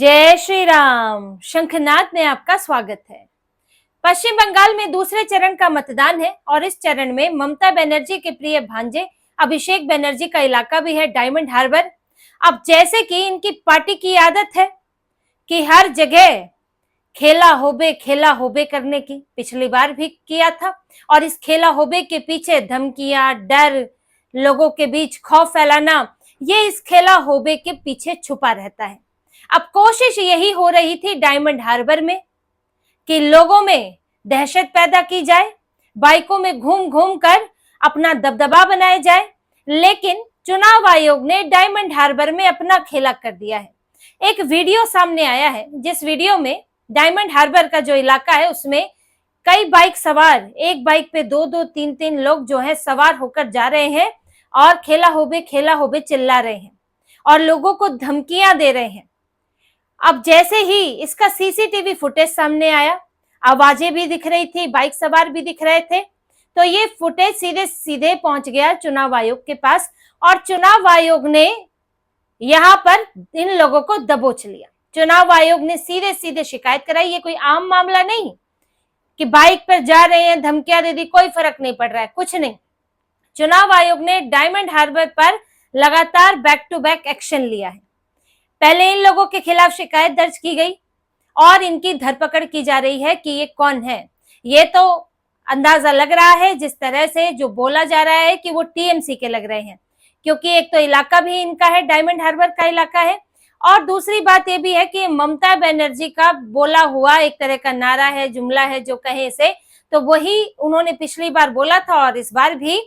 जय श्री राम। शंखनाद में आपका स्वागत है। पश्चिम बंगाल में दूसरे चरण का मतदान है और इस चरण में ममता बनर्जी के प्रिय भांजे अभिषेक बनर्जी का इलाका भी है डायमंड हार्बर। अब जैसे कि इनकी पार्टी की आदत है कि हर जगह खेला होबे करने की, पिछली बार भी किया था और इस खेला होबे के पीछे धमकियां, डर, लोगों के बीच खौफ फैलाना, ये इस खेला होबे के पीछे छुपा रहता है। अब कोशिश यही हो रही थी डायमंड हार्बर में कि लोगों में दहशत पैदा की जाए, बाइकों में घूम घूम कर अपना दबदबा बनाया जाए, लेकिन चुनाव आयोग ने डायमंड हार्बर में अपना खेला कर दिया है। एक वीडियो सामने आया है जिस वीडियो में डायमंड हार्बर का जो इलाका है उसमें कई बाइक सवार, एक बाइक पे दो दो तीन तीन लोग जो है सवार होकर जा रहे हैं और खेला होबे चिल्ला रहे हैं और लोगों को धमकियां दे रहे हैं। अब जैसे ही इसका सीसीटीवी फुटेज सामने आया, आवाजें भी दिख रही थी, बाइक सवार भी दिख रहे थे, तो ये फुटेज सीधे सीधे पहुंच गया चुनाव आयोग के पास और चुनाव आयोग ने यहां पर इन लोगों को दबोच लिया। चुनाव आयोग ने सीधे सीधे शिकायत कराई। ये कोई आम मामला नहीं कि बाइक पर जा रहे हैं, धमकियां दे दी, कोई फर्क नहीं पड़ रहा है, कुछ नहीं। चुनाव आयोग ने डायमंड हार्बर पर लगातार बैक टू बैक एक्शन लिया है। पहले इन लोगों के खिलाफ शिकायत दर्ज की गई और इनकी धरपकड़ की जा रही है कि ये कौन है। ये तो अंदाजा लग रहा है जिस तरह से जो बोला जा रहा है कि वो टीएमसी के लग रहे हैं, क्योंकि एक तो इलाका भी इनका है, डायमंड हार्बर का इलाका है, और दूसरी बात ये भी है कि ममता बनर्जी का बोला हुआ एक तरह का नारा है, जुमला है, जो कहे इसे, तो वही उन्होंने पिछली बार बोला था और इस बार भी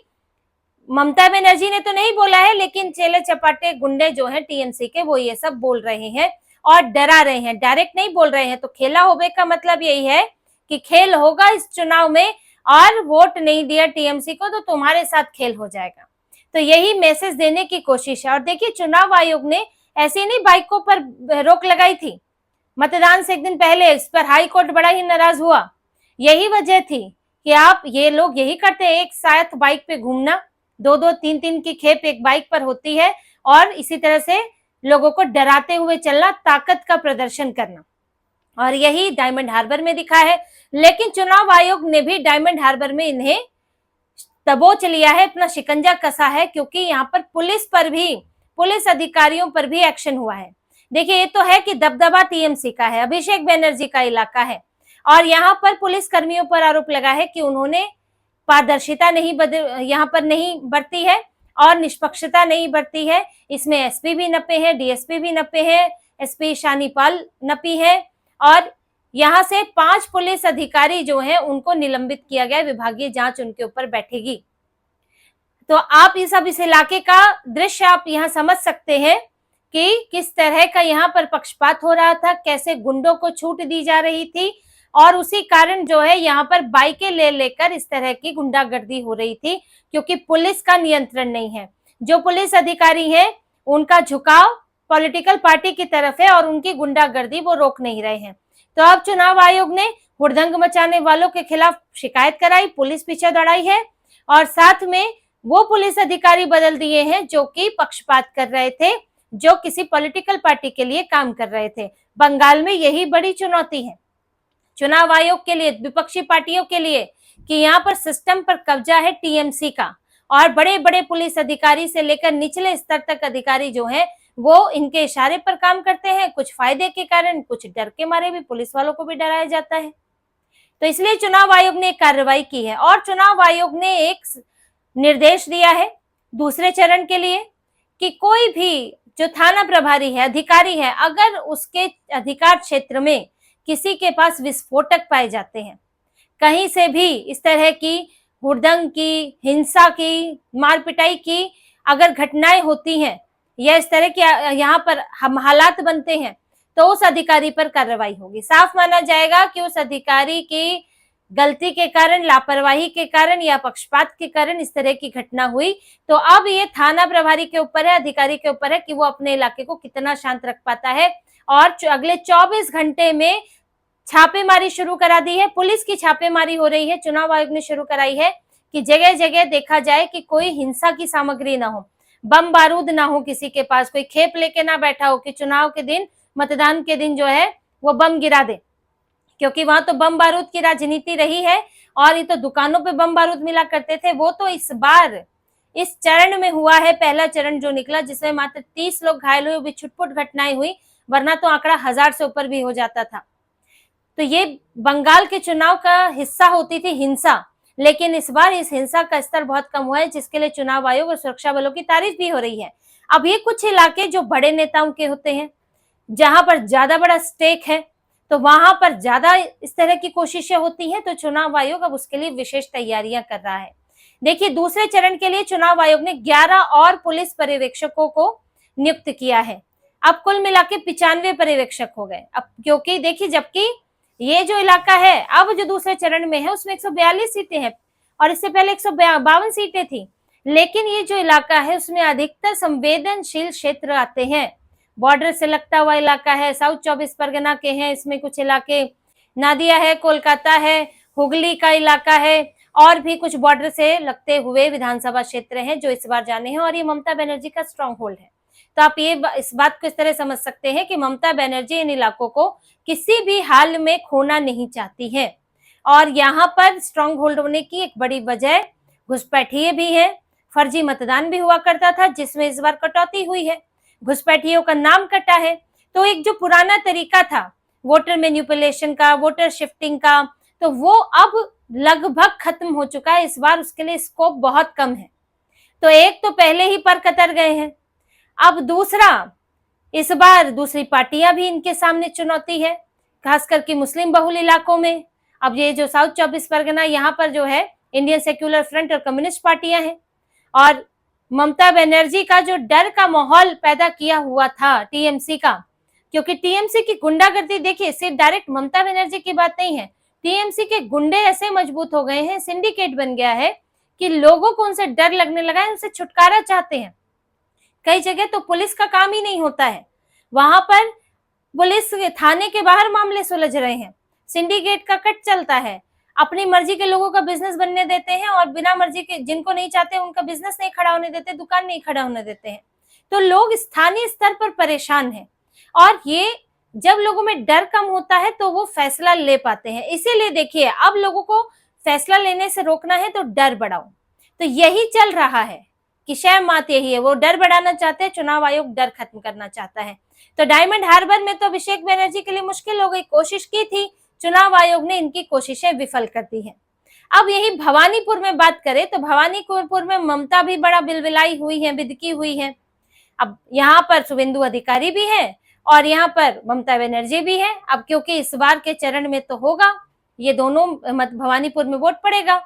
ममता बनर्जी ने तो नहीं बोला है, लेकिन चेले चपाटे गुंडे जो हैं टीएमसी के वो ये सब बोल रहे हैं और डरा रहे हैं, डायरेक्ट नहीं बोल रहे हैं। तो खेला होबे का मतलब यही है कि खेल होगा इस चुनाव में और वोट नहीं दिया टीएमसी को तो तुम्हारे साथ खेल हो जाएगा। तो यही मैसेज देने की कोशिश है। और देखिए, चुनाव आयोग ने ऐसे नहीं बाइकों पर रोक लगाई थी मतदान से एक दिन पहले, इस पर हाई कोर्ट बड़ा ही नाराज हुआ। यही वजह थी कि आप ये लोग यही करते हैं, एक साथ बाइक पे घूमना, दो दो तीन तीन की खेप एक बाइक पर होती है और इसी तरह से लोगों को डराते हुए चलना, ताकत का प्रदर्शन करना, और यही डायमंड हार्बर में दिखा है। लेकिन चुनाव आयोग ने भी डायमंड हार्बर में इन्हें दबोच लिया है, अपना शिकंजा कसा है, क्योंकि यहाँ पर पुलिस पर भी, पुलिस अधिकारियों पर भी एक्शन हुआ है। देखिए, ये तो है कि दबदबा टीएमसी का है, अभिषेक बनर्जी का इलाका है, और यहाँ पर पुलिस कर्मियों पर आरोप लगा है कि उन्होंने पारदर्शिता नहीं यहाँ पर नहीं बरती है और निष्पक्षता नहीं बरती है। इसमें एसपी भी नपे हैं, डीएसपी भी नपे हैं, एसपी शानीपाल नपी है, और यहाँ से 5 पुलिस अधिकारी जो हैं उनको निलंबित किया गया, विभागीय जांच उनके ऊपर बैठेगी। तो आप इस इलाके का दृश्य आप यहाँ समझ सकते हैं कि किस तरह का यहाँ पर पक्षपात हो रहा था, कैसे गुंडों को छूट दी जा रही थी, और उसी कारण जो है यहाँ पर बाइकें ले लेकर इस तरह की गुंडागर्दी हो रही थी, क्योंकि पुलिस का नियंत्रण नहीं है। जो पुलिस अधिकारी हैं उनका झुकाव पॉलिटिकल पार्टी की तरफ है और उनकी गुंडागर्दी वो रोक नहीं रहे हैं। तो अब चुनाव आयोग ने हुड़दंग मचाने वालों के खिलाफ शिकायत कराई, पुलिस पीछे दौड़ाई है, और साथ में वो पुलिस अधिकारी बदल दिए हैं जो कि पक्षपात कर रहे थे, जो किसी पॉलिटिकल पार्टी के लिए काम कर रहे थे। बंगाल में यही बड़ी चुनौती है चुनाव आयोग के लिए, विपक्षी पार्टियों के लिए, कि यहाँ पर सिस्टम पर कब्जा है टीएमसी का, और बड़े बड़े पुलिस अधिकारी से लेकर निचले स्तर तक अधिकारी जो हैं वो इनके इशारे पर काम करते हैं। कुछ फायदे के कारण, कुछ डर के मारे भी पुलिस वालों को भी डराया जाता है। तो इसलिए चुनाव आयोग ने एक कार्रवाई की है और चुनाव आयोग ने एक निर्देश दिया है दूसरे चरण के लिए कि कोई भी जो थाना प्रभारी है, अधिकारी है, अगर उसके अधिकार क्षेत्र में किसी के पास विस्फोटक पाए जाते हैं, कहीं से भी इस तरह की हुड़दंग की, हिंसा की, मार पिटाई की अगर घटनाएं होती हैं या इस तरह के यहाँ पर हम हालात बनते हैं, तो उस अधिकारी पर कार्रवाई होगी। साफ माना जाएगा कि उस अधिकारी की गलती के कारण, लापरवाही के कारण या पक्षपात के कारण इस तरह की घटना हुई। तो अब ये थाना प्रभारी के ऊपर है, अधिकारी के ऊपर है कि वो अपने इलाके को कितना शांत रख पाता है। और अगले 24 घंटे में छापेमारी शुरू करा दी है, पुलिस की छापेमारी हो रही है, चुनाव आयोग ने शुरू कराई है कि जगह जगह देखा जाए कि कोई हिंसा की सामग्री ना हो, बम बारूद ना हो, किसी के पास कोई खेप लेके ना बैठा हो कि चुनाव के दिन मतदान के दिन जो है वो बम गिरा दे, क्योंकि वहां तो बम बारूद की राजनीति रही है और ये तो दुकानों पे बम बारूद मिला करते थे। वो तो इस बार इस चरण में हुआ है, पहला चरण जो निकला जिसमें मात्र 30 लोग घायल हुए, भी छुटपुट घटनाएं हुई, वरना तो आंकड़ा 1000 से ऊपर भी हो जाता था। तो ये बंगाल के चुनाव का हिस्सा होती थी हिंसा, लेकिन इस बार इस हिंसा का स्तर बहुत कम हुआ है, जिसके लिए चुनाव आयोग और सुरक्षा बलों की तारीफ भी हो रही है। अब ये कुछ इलाके जो बड़े नेताओं के होते हैं, जहां पर ज्यादा बड़ा स्टेक है, तो वहां पर ज्यादा इस तरह की कोशिशें होती हैं, तो चुनाव आयोग अब उसके लिए विशेष तैयारियां कर रहा है। देखिए, दूसरे चरण के लिए चुनाव आयोग ने 11 और पुलिस पर्यवेक्षकों को नियुक्त किया है। अब कुल मिला के 95 पर्यवेक्षक हो गए। अब क्योंकि देखिए, जबकि ये जो इलाका है अब जो दूसरे चरण में है उसमें 142 सीटें हैं और इससे पहले 152 सीटें थी, लेकिन ये जो इलाका है उसमें अधिकतर संवेदनशील क्षेत्र आते हैं। बॉर्डर से लगता हुआ इलाका है, साउथ 24 परगना के हैं इसमें कुछ इलाके, नादिया है, कोलकाता है, हुगली का इलाका है और भी कुछ बॉर्डर से लगते हुए विधानसभा क्षेत्र हैं जो इस बार जाने हैं, और ये ममता बनर्जी का स्ट्रॉन्ग होल्ड है। तो आप ये इस बात को इस तरह समझ सकते हैं कि ममता बनर्जी इन इलाकों को किसी भी हाल में खोना नहीं चाहती है, और यहाँ पर स्ट्रॉन्ग होल्ड होने की एक बड़ी वजह घुसपैठिए भी है, फर्जी मतदान भी हुआ करता था जिसमें इस बार कटौती हुई है, घुसपैठियों का नाम कटा है। तो एक जो पुराना तरीका था वोटर मैनिपुलेशन का, वोटर शिफ्टिंग का, तो वो अब लगभग खत्म हो चुका है। इस बार उसके लिए स्कोप बहुत कम है। तो एक तो पहले ही पर कतर गए हैं, अब दूसरा इस बार दूसरी पार्टियां भी इनके सामने चुनौती है, खास करके मुस्लिम बहुल इलाकों में। अब ये जो साउथ 24 परगना, यहाँ पर जो है इंडियन सेक्युलर फ्रंट और कम्युनिस्ट पार्टियां हैं, और ममता बनर्जी का जो डर का माहौल पैदा किया हुआ था टीएमसी का, क्योंकि टीएमसी की गुंडागर्दी देखिए सिर्फ डायरेक्ट ममता बनर्जी की बात नहीं है, टीएमसी के गुंडे ऐसे मजबूत हो गए हैं, सिंडिकेट बन गया है कि लोगों को उनसे डर लगने लगा है, उनसे छुटकारा चाहते हैं। कई जगह तो पुलिस का काम ही नहीं होता है, वहां पर पुलिस थाने के बाहर मामले सुलझ रहे हैं, सिंडिकेट का कट चलता है, अपनी मर्जी के लोगों का बिजनेस बनने देते हैं और बिना मर्जी के जिनको नहीं चाहते उनका बिजनेस नहीं खड़ा होने देते, दुकान नहीं खड़ा होने देते हैं। तो लोग स्थानीय स्तर पर परेशान हैं, और ये जब लोगों में डर कम होता है तो वो फैसला ले पाते हैं। इसीलिए देखिए, अब लोगों को फैसला लेने से रोकना है तो डर बढ़ाओ, तो यही चल रहा है कि शय मात यही है, वो डर बढ़ाना चाहते हैं, चुनाव आयोग डर खत्म करना चाहता है। तो डायमंड हार्बर में तो अभिषेक बनर्जी के लिए मुश्किल हो गई, कोशिश की थी, चुनाव आयोग ने इनकी कोशिशें विफल कर दी है। अब यही भवानीपुर में बात करें तो भवानीपुर में ममता भी बड़ा बिलबिलाई हुई है, बिदकी हुई है। अब यहाँ पर शुभेंदु अधिकारी भी है और यहाँ पर ममता बनर्जी भी है। अब क्योंकि इस बार के चरण में तो होगा, ये दोनों भवानीपुर में वोट पड़ेगा,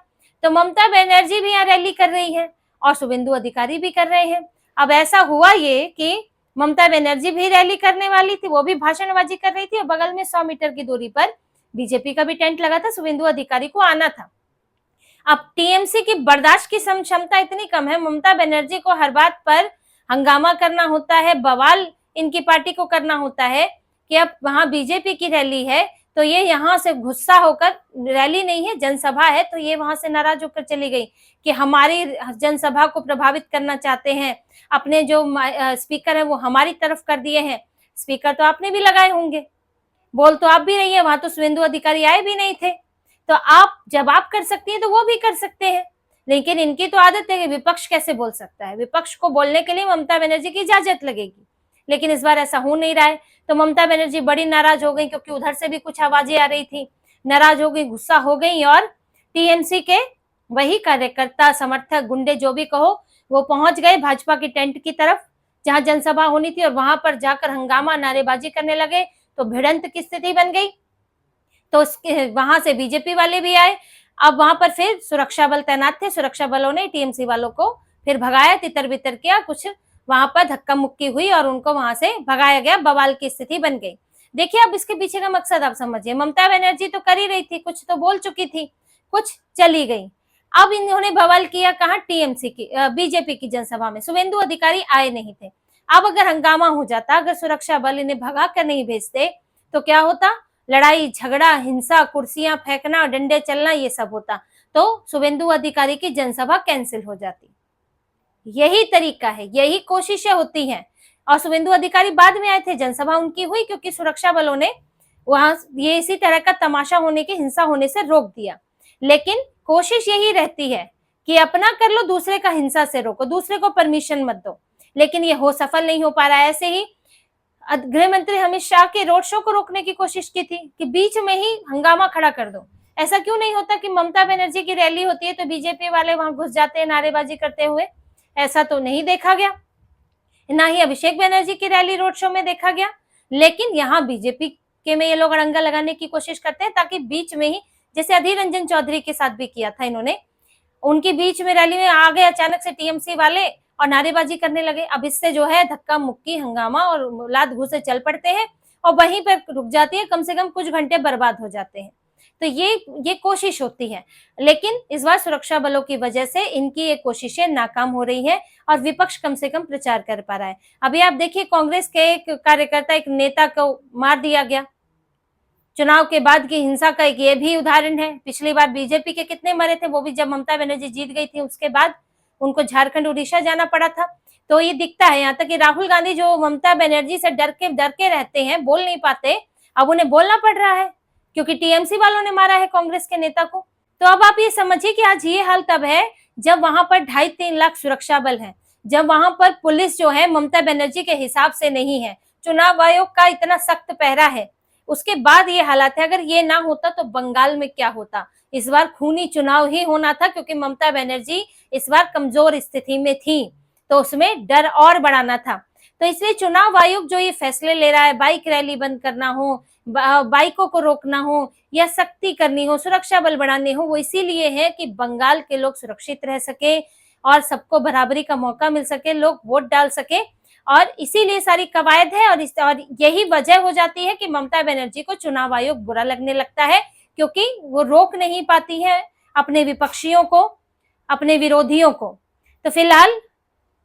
तो ममता बनर्जी भी यहाँ रैली कर रही है और शुभेंदु अधिकारी भी कर रहे हैं। अब ऐसा हुआ ये कि ममता बनर्जी भी रैली करने वाली थी, वो भी भाषणबाजी कर रही थी, और बगल में 100 मीटर की दूरी पर बीजेपी का भी टेंट लगा था, शुभेंदु अधिकारी को आना था। अब टीएमसी की बर्दाश्त की क्षमता इतनी कम है, ममता बनर्जी को हर बात पर हंगामा करना होता है, बवाल इनकी पार्टी को करना होता है कि अब वहां बीजेपी की रैली है तो ये यहाँ से गुस्सा होकर, रैली नहीं है जनसभा है, तो ये वहां से नाराज होकर चली गई कि हमारी जनसभा को प्रभावित करना चाहते हैं, अपने जो स्पीकर है वो हमारी तरफ कर दिए हैं। स्पीकर तो आपने भी लगाए होंगे, बोल तो आप भी रही है, वहां तो शुभेंदु अधिकारी आए भी नहीं थे। तो आप जब आप कर सकती हैं तो वो भी कर सकते हैं, लेकिन इनकी तो आदत है कि विपक्ष कैसे बोल सकता है, विपक्ष को बोलने के लिए ममता बनर्जी की इजाजत लगेगी, लेकिन इस बार ऐसा हो नहीं रहा है। तो ममता बनर्जी बड़ी नाराज हो गई, क्योंकि उधर से भी कुछ आवाजें आ रही थी, नाराज हो गई, गुस्सा हो गई, और टीएमसी के वही कार्यकर्ता, समर्थक, गुंडे जो भी कहो, वो पहुंच गए भाजपा की टेंट की तरफ जहां जनसभा होनी थी, और वहां पर जाकर हंगामा, नारेबाजी करने लगे, तो भिड़ंत की स्थिति बन गई। तो उसके वहां से बीजेपी वाले भी आए, अब वहां पर फिर सुरक्षा बल तैनात थे, सुरक्षा बलों ने टीएमसी वालों को फिर भगाया, तितर बितर किया, कुछ वहां पर धक्का मुक्की हुई और उनको वहां से भगाया गया, बवाल की स्थिति बन गई। देखिए, अब इसके पीछे का मकसद आप समझिए, ममता बनर्जी तो कर ही रही थी, कुछ तो बोल चुकी थी, कुछ चली गई, अब इन्होंने बवाल किया कहा टीएमसी की, बीजेपी की जनसभा में, शुभेंदु अधिकारी आए नहीं थे। अब अगर हंगामा हो जाता, अगर सुरक्षा बल इन्हें भगा कर नहीं भेजते तो क्या होता, लड़ाई झगड़ा, हिंसा, कुर्सियां फेंकना, डंडे चलना, ये सब होता, तो शुभेंदु अधिकारी की जनसभा कैंसिल हो जाती। यही तरीका है, यही कोशिशें होती हैं, और शुभेंदु अधिकारी बाद में आए थे, जनसभा उनकी हुई क्योंकि सुरक्षा बलों ने वहां ये इसी तरह का तमाशा होने के, हिंसा होने से रोक दिया। लेकिन कोशिश यही रहती है कि अपना कर लो, दूसरे का हिंसा से रोको, दूसरे को परमिशन मत दो, लेकिन ये सफल नहीं हो पा रहा है। ऐसे ही गृह मंत्री अमित शाह के रोड शो को रोकने की कोशिश की थी कि बीच में ही हंगामा खड़ा कर दो। ऐसा क्यों नहीं होता कि ममता बनर्जी की रैली होती है तो बीजेपी वाले वहां घुस जाते हैं नारेबाजी करते हुए? ऐसा तो नहीं देखा गया, ना ही अभिषेक बनर्जी की रैली रोड शो में देखा गया। लेकिन यहाँ बीजेपी के में ये लोग अड़ंगा लगाने की कोशिश करते हैं ताकि बीच में ही, जैसे अधीर रंजन चौधरी के साथ भी किया था इन्होंने, उनकी बीच में रैली में आ गए अचानक से टीएमसी वाले और नारेबाजी करने लगे। अब इससे जो है धक्का मुक्की, हंगामा और लात घूसे चल पड़ते हैं और वहीं पर रुक जाती है, कम से कम कुछ घंटे बर्बाद हो जाते हैं। तो ये कोशिश होती है, लेकिन इस बार सुरक्षा बलों की वजह से इनकी ये कोशिशें नाकाम हो रही है और विपक्ष कम से कम प्रचार कर पा रहा है। अभी आप देखिए, कांग्रेस के एक कार्यकर्ता, एक नेता को मार दिया गया। चुनाव के बाद की हिंसा का एक ये भी उदाहरण है। पिछली बार बीजेपी के कितने मरे थे, वो भी जब ममता बनर्जी जीत गई थी उसके बाद उनको झारखंड उड़ीसा जाना पड़ा था। तो ये दिखता है, यहाँ तक कि राहुल गांधी जो ममता बनर्जी से डर के रहते हैं, बोल नहीं पाते, अब उन्हें बोलना पड़ रहा है क्योंकि टीएमसी वालों ने मारा है कांग्रेस के नेता को। तो अब आप ये समझिए कि आज ये हाल तब है जब वहां पर 2.5-3 लाख सुरक्षा बल है, जब वहां पर पुलिस जो है ममता बनर्जी के हिसाब से नहीं है, चुनाव आयोग का इतना सख्त पहरा है, उसके बाद ये हालात है। अगर ये ना होता तो बंगाल में क्या होता? इस बार खूनी चुनाव ही होना था क्योंकि ममता बनर्जी इस बार कमजोर स्थिति में थी, तो उसमें डर और बढ़ाना था। तो इसलिए चुनाव आयोग जो ये फैसले ले रहा है, बाइक रैली बंद करना हो, बाइकों को रोकना हो या सख्ती करनी हो, सुरक्षा बल बढ़ाने हो, वो इसीलिए है कि बंगाल के लोग सुरक्षित रह सके और सबको बराबरी का मौका मिल सके, लोग वोट डाल सके। और इसीलिए सारी कवायद है और यही वजह हो जाती है कि ममता बनर्जी को चुनाव आयोग बुरा लगने लगता है, क्योंकि वो रोक नहीं पाती है अपने विपक्षियों को, अपने विरोधियों को। तो फिलहाल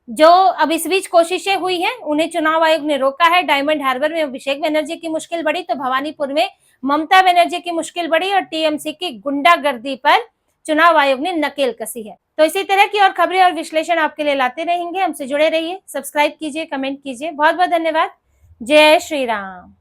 जो अब इस बीच कोशिशें हुई हैं, उन्हें चुनाव आयोग ने रोका है। डायमंड हार्बर में अभिषेक बनर्जी की मुश्किल बढ़ी तो भवानीपुर में ममता बनर्जी की मुश्किल बढ़ी और टीएमसी की गुंडागर्दी पर चुनाव आयोग ने नकेल कसी है। तो इसी तरह की और खबरें और विश्लेषण आपके लिए लाते रहेंगे। हमसे जुड़े रहिए, सब्सक्राइब कीजिए, कमेंट कीजिए। बहुत बहुत धन्यवाद। जय श्री राम।